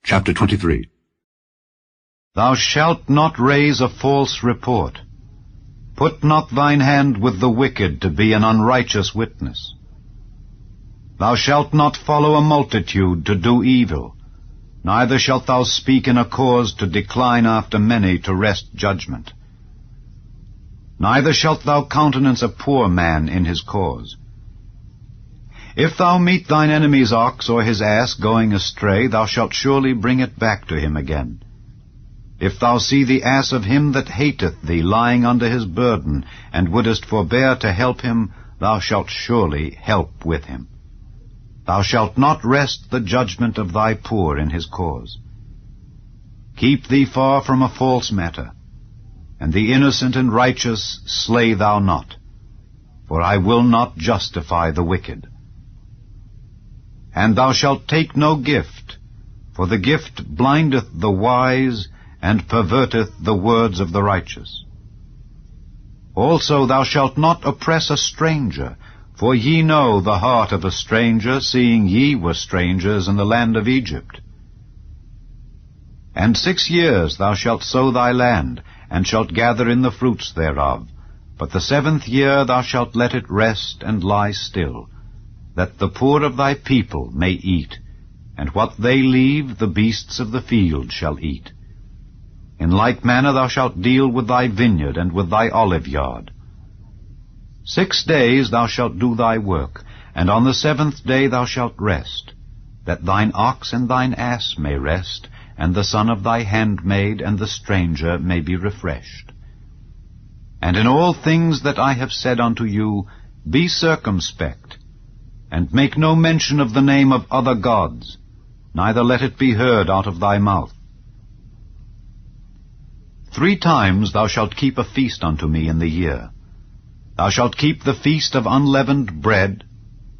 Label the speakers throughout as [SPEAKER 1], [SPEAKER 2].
[SPEAKER 1] Chapter 23.
[SPEAKER 2] Thou shalt not raise a false report. Put not thine hand with the wicked to be an unrighteous witness. Thou shalt not follow a multitude to do evil, neither shalt thou speak in a cause to decline after many to wrest judgment. Neither shalt thou countenance a poor man in his cause. If thou meet thine enemy's ox or his ass going astray, thou shalt surely bring it back to him again. If thou see the ass of him that hateth thee lying under his burden, and wouldest forbear to help him, thou shalt surely help with him. Thou shalt not wrest the judgment of thy poor in his cause. Keep thee far from a false matter, and the innocent and righteous slay thou not, for I will not justify the wicked. And thou shalt take no gift, for the gift blindeth the wise, and perverteth the words of the righteous. Also thou shalt not oppress a stranger, for ye know the heart of a stranger, seeing ye were strangers in the land of Egypt. And 6 years thou shalt sow thy land, and shalt gather in the fruits thereof. But the 7th year thou shalt let it rest and lie still, that the poor of thy people may eat, and what they leave the beasts of the field shall eat. In like manner thou shalt deal with thy vineyard and with thy olive yard. 6 days thou shalt do thy work, and on the 7th day thou shalt rest, that thine ox and thine ass may rest, and the son of thy handmaid and the stranger may be refreshed. And in all things that I have said unto you, be circumspect, and make no mention of the name of other gods, neither let it be heard out of thy mouth. 3 times thou shalt keep a feast unto me in the year. Thou shalt keep the feast of unleavened bread.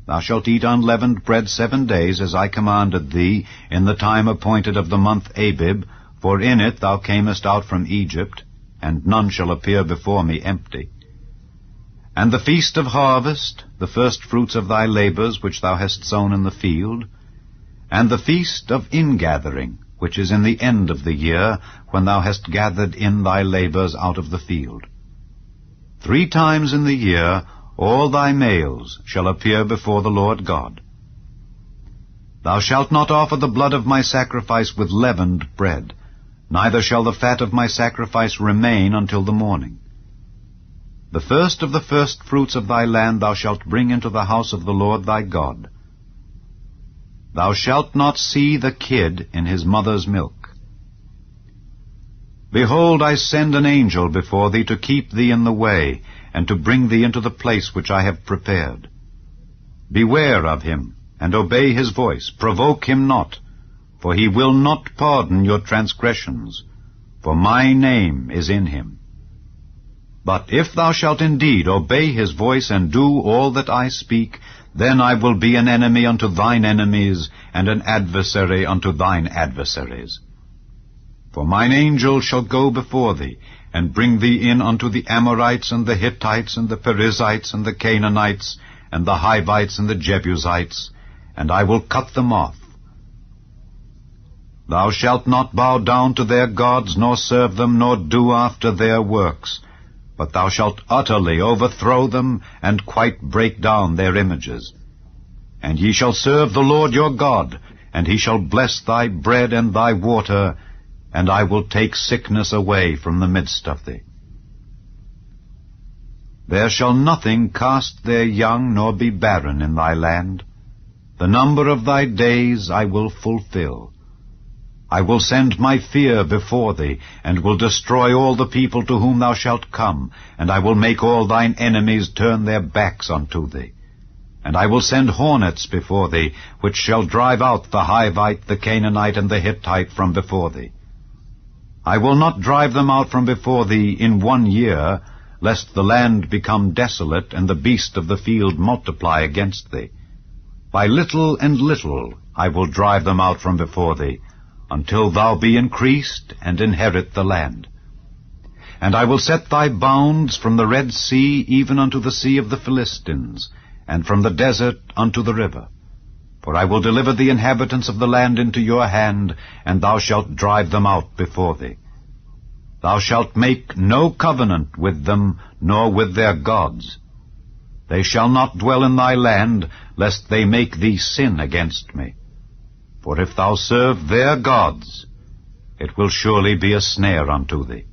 [SPEAKER 2] Thou shalt eat unleavened bread 7 days, as I commanded thee, in the time appointed of the month Abib, for in it thou camest out from Egypt, and none shall appear before me empty. And the feast of harvest, the first fruits of thy labors which thou hast sown in the field, and the feast of ingathering, which is in the end of the year, when thou hast gathered in thy labors out of the field. 3 times in the year all thy males shall appear before the Lord God. Thou shalt not offer the blood of my sacrifice with leavened bread, neither shall the fat of my sacrifice remain until the morning. The first of the first fruits of thy land thou shalt bring into the house of the Lord thy God. Thou shalt not see the kid in his mother's milk. Behold, I send an angel before thee to keep thee in the way, and to bring thee into the place which I have prepared. Beware of him, and obey his voice. Provoke him not, for he will not pardon your transgressions, for my name is in him. But if thou shalt indeed obey his voice, and do all that I speak, then I will be an enemy unto thine enemies, and an adversary unto thine adversaries. For mine angel shall go before thee, and bring thee in unto the Amorites, and the Hittites, and the Perizzites, and the Canaanites, and the Hivites, and the Jebusites, and I will cut them off. Thou shalt not bow down to their gods, nor serve them, nor do after their works, but thou shalt utterly overthrow them, and quite break down their images. And ye shall serve the Lord your God, and he shall bless thy bread and thy water, and I will take sickness away from the midst of thee. There shall nothing cast their young, nor be barren in thy land. The number of thy days I will fulfill. I will send my fear before thee, and will destroy all the people to whom thou shalt come, and I will make all thine enemies turn their backs unto thee. And I will send hornets before thee, which shall drive out the Hivite, the Canaanite, and the Hittite from before thee. I will not drive them out from before thee in 1 year, lest the land become desolate, and the beast of the field multiply against thee. By little and little I will drive them out from before thee, until thou be increased, and inherit the land. And I will set thy bounds from the Red Sea even unto the sea of the Philistines, and from the desert unto the river. For I will deliver the inhabitants of the land into your hand, and thou shalt drive them out before thee. Thou shalt make no covenant with them, nor with their gods. They shall not dwell in thy land, lest they make thee sin against me. For if thou serve their gods, it will surely be a snare unto thee.